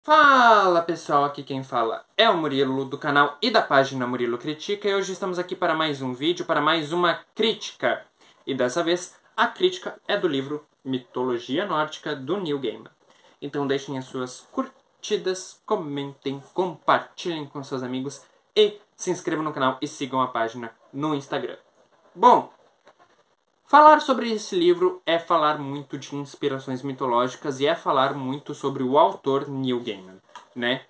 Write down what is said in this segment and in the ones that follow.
Fala pessoal, aqui quem fala é o Murilo do canal e da página Murilo Critica e hoje estamos aqui para mais um vídeo, para mais uma crítica. E dessa vez a crítica é do livro Mitologia Nórdica do Neil Gaiman. Então deixem as suas curtidas, comentem, compartilhem com seus amigos e se inscrevam no canal e sigam a página no Instagram. Bom, falar sobre esse livro é falar muito de inspirações mitológicas e é falar muito sobre o autor Neil Gaiman, né?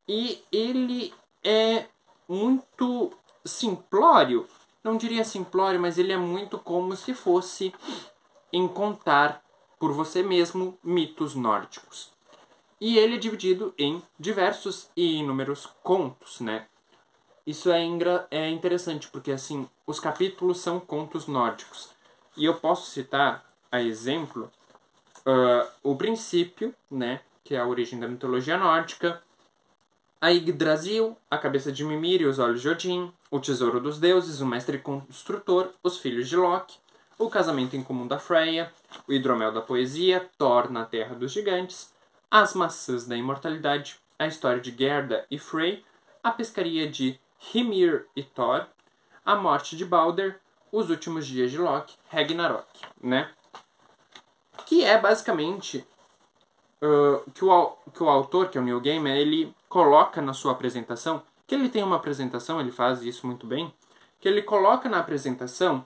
E ele é muito simplório, não diria simplório, mas ele é muito como se fosse em contar por você mesmo mitos nórdicos. E ele é dividido em diversos e inúmeros contos, né? Isso é interessante porque, assim, os capítulos são contos nórdicos. E eu posso citar, a exemplo, o princípio, né, que é a origem da mitologia nórdica, a Yggdrasil, a cabeça de Mimir e os olhos de Odin, o tesouro dos deuses, o mestre construtor, os filhos de Loki, o casamento em comum da Freya, o hidromel da poesia, Thor na terra dos gigantes, as maçãs da imortalidade, a história de Gerda e Frey, a pescaria de Hymir e Thor, a morte de Balder, os últimos dias de Loki, Ragnarok, né? Que é basicamente que o autor, que é o Neil Gaiman, ele coloca na sua apresentação, que ele tem uma apresentação, ele faz isso muito bem, que ele coloca na apresentação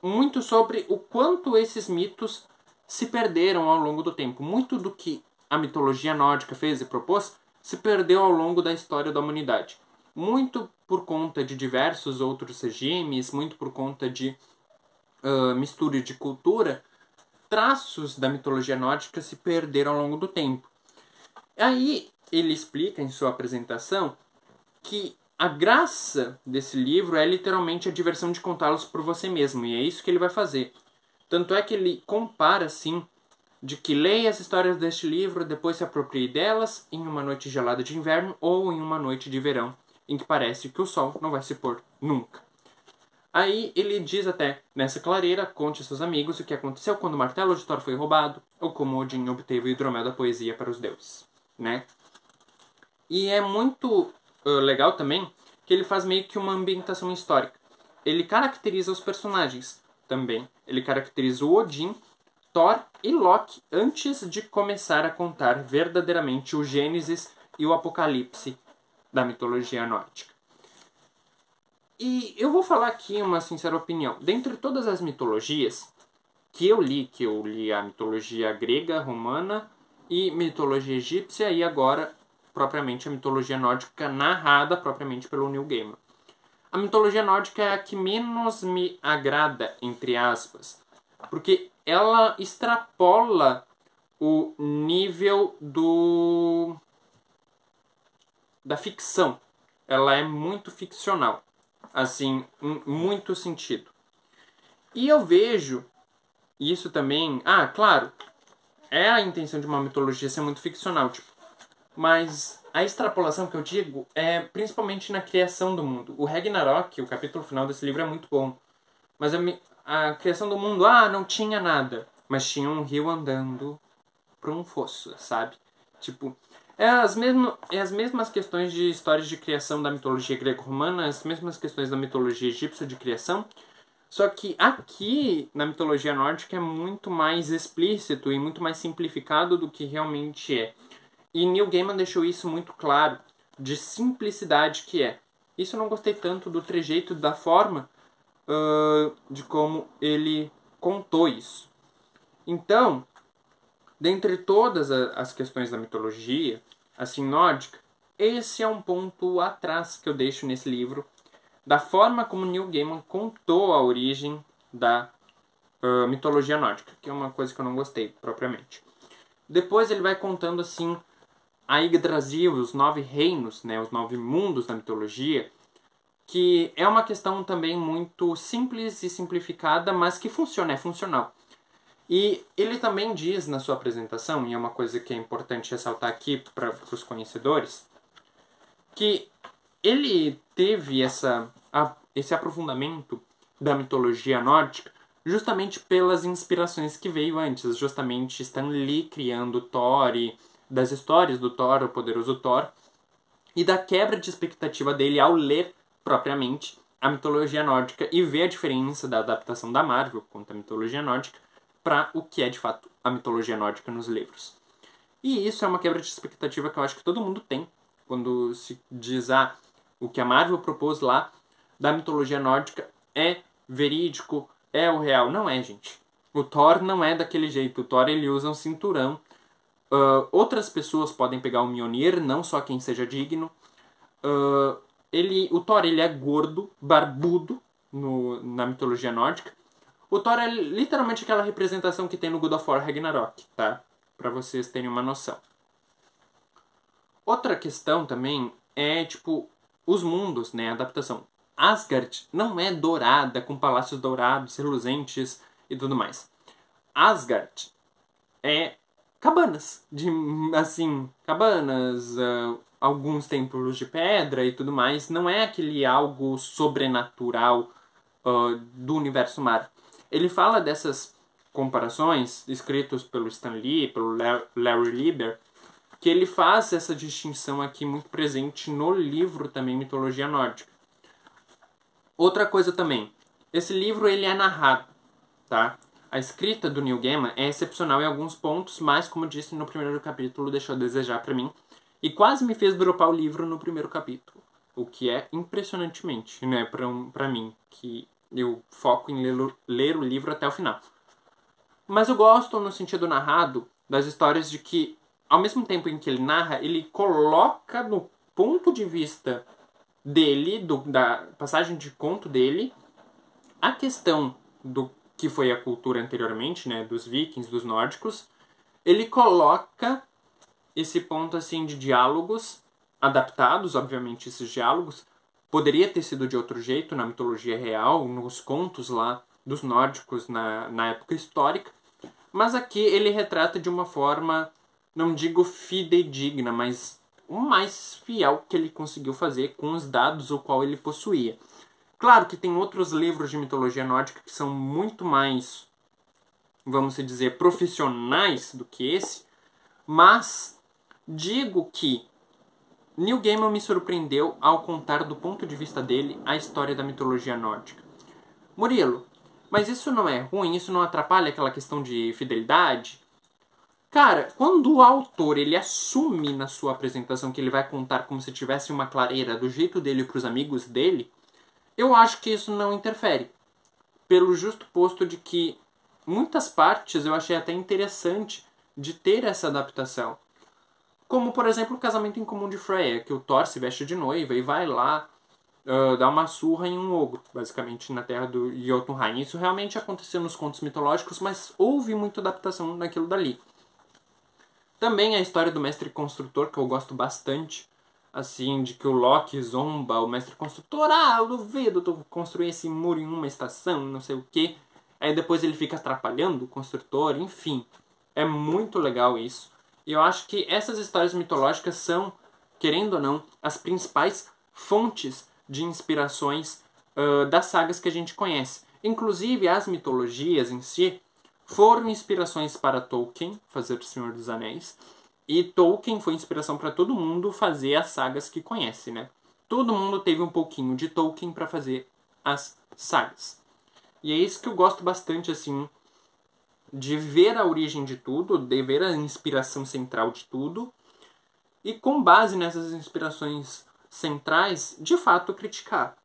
muito sobre o quanto esses mitos se perderam ao longo do tempo. Muito do que a mitologia nórdica fez e propôs se perdeu ao longo da história da humanidade. Muito por conta de diversos outros regimes, muito por conta de mistura de cultura, traços da mitologia nórdica se perderam ao longo do tempo. Aí ele explica em sua apresentação que a graça desse livro é literalmente a diversão de contá-los por você mesmo, e é isso que ele vai fazer. Tanto é que ele compara, assim, de que leia as histórias deste livro, depois se aproprie delas em uma noite gelada de inverno ou em uma noite de verão, em que parece que o sol não vai se pôr nunca. Aí ele diz até, nessa clareira, conte a seus amigos o que aconteceu quando o martelo de Thor foi roubado, ou como Odin obteve o hidromel da poesia para os deuses, né? E é muito legal também que ele faz meio que uma ambientação histórica. Ele caracteriza os personagens também. Ele caracteriza o Odin, Thor e Loki antes de começar a contar verdadeiramente o Gênesis e o Apocalipse da mitologia nórdica. E eu vou falar aqui uma sincera opinião. Dentre todas as mitologias que eu li a mitologia grega, romana e mitologia egípcia e agora propriamente a mitologia nórdica narrada propriamente pelo Neil Gaiman. A mitologia nórdica é a que menos me agrada, entre aspas, porque ela extrapola o nível da ficção. Ela é muito ficcional, assim, em muito sentido. E eu vejo isso também... Ah, claro, é a intenção de uma mitologia ser muito ficcional, tipo, mas a extrapolação que eu digo é principalmente na criação do mundo. O Ragnarok, o capítulo final desse livro, é muito bom. Mas a criação do mundo, não tinha nada. Mas tinha um rio andando para um fosso, sabe? Tipo, é as mesmas questões de histórias de criação da mitologia greco-romana, as mesmas questões da mitologia egípcia de criação. Só que aqui, na mitologia nórdica, é muito mais explícito e muito mais simplificado do que realmente é. E Neil Gaiman deixou isso muito claro, de simplicidade que é. Isso eu não gostei tanto do trejeito, da forma de como ele contou isso. Então, dentre todas as questões da mitologia, assim, nórdica, esse é um ponto atrás que eu deixo nesse livro, da forma como Neil Gaiman contou a origem da mitologia nórdica, que é uma coisa que eu não gostei propriamente. Depois ele vai contando, assim, a Yggdrasil, os 9 reinos, né, os 9 mundos da mitologia, que é uma questão também muito simples e simplificada, mas que funciona, é funcional. E ele também diz na sua apresentação, e é uma coisa que é importante ressaltar aqui para os conhecedores, que ele teve esse aprofundamento da mitologia nórdica justamente pelas inspirações que veio antes, justamente Stan Lee criando Thor e das histórias do Thor, o poderoso Thor, e da quebra de expectativa dele ao ler propriamente a mitologia nórdica e ver a diferença da adaptação da Marvel quanto à mitologia nórdica para o que é de fato a mitologia nórdica nos livros. E isso é uma quebra de expectativa que eu acho que todo mundo tem quando se diz o que a Marvel propôs lá da mitologia nórdica é verídico, é o real. Não é, gente. O Thor não é daquele jeito. O Thor ele usa um cinturão. Outras pessoas podem pegar o Mjolnir, não só quem seja digno. O Thor ele é gordo, barbudo na mitologia nórdica. O Thor é literalmente aquela representação que tem no God of War Ragnarok, tá? Pra vocês terem uma noção. Outra questão também é, os mundos, né? A adaptação. Asgard não é dourada, com palácios dourados, reluzentes e tudo mais. Asgard é cabanas. Alguns templos de pedra e tudo mais. Não é aquele algo sobrenatural do universo Marvel. Ele fala dessas comparações, escritos pelo Stan Lee, pelo Larry Lieber, que ele faz essa distinção aqui muito presente no livro também Mitologia Nórdica. Outra coisa também, esse livro ele é narrado, tá? A escrita do Neil Gaiman é excepcional em alguns pontos, mas como disse no primeiro capítulo, deixou a desejar pra mim e quase me fez dropar o livro no primeiro capítulo, o que é impressionantemente, né, pra mim, que eu foco em ler o livro até o final. Mas eu gosto, no sentido narrado, das histórias de que, ao mesmo tempo em que ele narra, ele coloca no ponto de vista dele, da passagem de conto dele, a questão do que foi a cultura anteriormente, né, dos vikings, dos nórdicos. Ele coloca esse ponto assim de diálogos adaptados, obviamente esses diálogos poderia ter sido de outro jeito na mitologia real, nos contos lá dos nórdicos na época histórica, mas aqui ele retrata de uma forma, não digo fidedigna, mas o mais fiel que ele conseguiu fazer com os dados o qual ele possuía. Claro que tem outros livros de mitologia nórdica que são muito mais, vamos dizer, profissionais do que esse, mas digo que Neil Gaiman me surpreendeu ao contar do ponto de vista dele a história da mitologia nórdica. Murilo, mas isso não é ruim? Isso não atrapalha aquela questão de fidelidade? Cara, quando o autor ele assume na sua apresentação que ele vai contar como se tivesse uma clareira do jeito dele para os amigos dele, eu acho que isso não interfere. Pelo justo posto de que muitas partes eu achei até interessante de ter essa adaptação. Como, por exemplo, o casamento em comum de Freya, que o Thor se veste de noiva e vai lá dar uma surra em um ogro, basicamente, na terra do Jotunheim. Isso realmente aconteceu nos contos mitológicos, mas houve muita adaptação naquilo dali. Também a história do mestre construtor, que eu gosto bastante, assim, de que o Loki zomba o mestre construtor. Eu duvido tu construir esse muro em uma estação, não sei o quê. Aí depois ele fica atrapalhando o construtor, enfim. É muito legal isso. E eu acho que essas histórias mitológicas são, querendo ou não, as principais fontes de inspirações das sagas que a gente conhece. Inclusive, as mitologias em si foram inspirações para Tolkien fazer O Senhor dos Anéis. E Tolkien foi inspiração para todo mundo fazer as sagas que conhece, né? Todo mundo teve um pouquinho de Tolkien para fazer as sagas. E é isso que eu gosto bastante, assim, de ver a origem de tudo, de ver a inspiração central de tudo, e com base nessas inspirações centrais, de fato, criticar.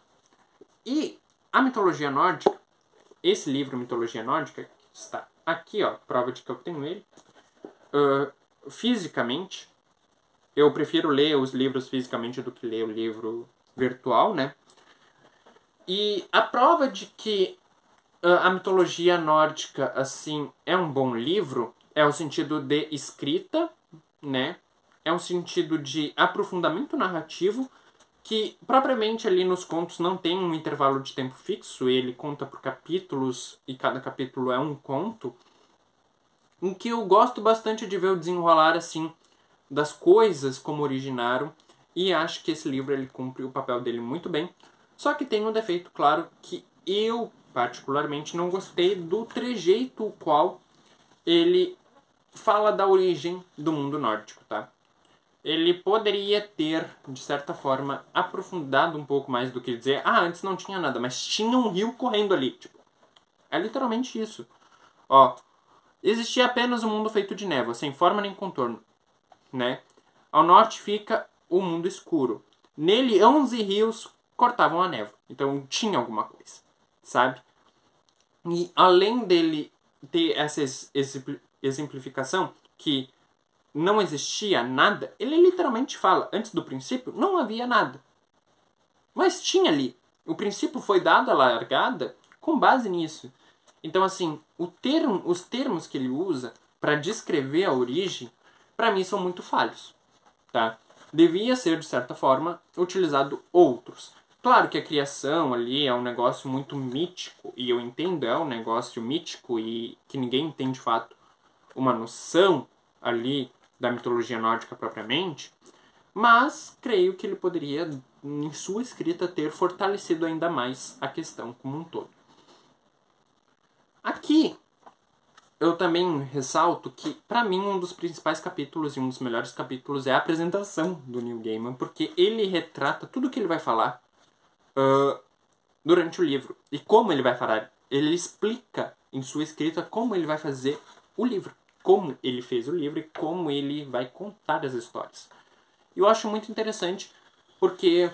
E a mitologia nórdica, esse livro Mitologia Nórdica, que está aqui, ó, prova de que eu tenho ele, fisicamente, eu prefiro ler os livros fisicamente do que ler o livro virtual, né? E a prova de que a mitologia nórdica, assim, é um bom livro, é o sentido de escrita, né? É um sentido de aprofundamento narrativo, que propriamente ali nos contos não tem um intervalo de tempo fixo, ele conta por capítulos, e cada capítulo é um conto, em que eu gosto bastante de ver o desenrolar, assim, das coisas como originaram, e acho que esse livro ele cumpre o papel dele muito bem. Só que tem um defeito, claro, que eu particularmente não gostei do trejeito o qual ele fala da origem do mundo nórdico, tá? Ele poderia ter, de certa forma, aprofundado um pouco mais do que dizer antes não tinha nada, mas tinha um rio correndo ali. Tipo, é literalmente isso. Ó, existia apenas um mundo feito de névoa, sem forma nem contorno, né? Ao norte fica o mundo escuro. Nele, 11 rios cortavam a névoa. Então, tinha alguma coisa, sabe? E além dele ter essa exemplificação que não existia nada, ele literalmente fala, antes do princípio, não havia nada. Mas tinha ali. O princípio foi dado à largada com base nisso. Então, assim, os termos que ele usa para descrever a origem, para mim, são muito falhos. Tá? Devia ser, de certa forma, utilizado outros. Claro que a criação ali é um negócio muito mítico, e eu entendo, é um negócio mítico e que ninguém tem, de fato, uma noção ali da mitologia nórdica propriamente, mas creio que ele poderia, em sua escrita, ter fortalecido ainda mais a questão como um todo. Aqui, eu também ressalto que, para mim, um dos principais capítulos e um dos melhores capítulos é a apresentação do Neil Gaiman, porque ele retrata tudo que ele vai falar durante o livro. E como ele vai falar. Ele explica em sua escrita como ele vai fazer o livro. Como ele fez o livro e como ele vai contar as histórias. E eu acho muito interessante porque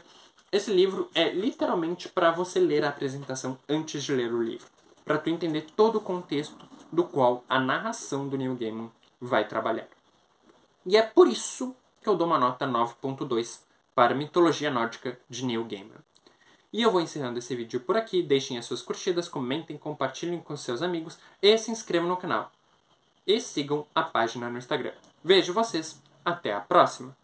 esse livro é literalmente para você ler a apresentação antes de ler o livro. Para tu entender todo o contexto do qual a narração do Neil Gaiman vai trabalhar. E é por isso que eu dou uma nota 9.2 para a mitologia nórdica de Neil Gaiman. E eu vou encerrando esse vídeo por aqui. Deixem as suas curtidas, comentem, compartilhem com seus amigos e se inscrevam no canal. E sigam a página no Instagram. Vejo vocês. Até a próxima!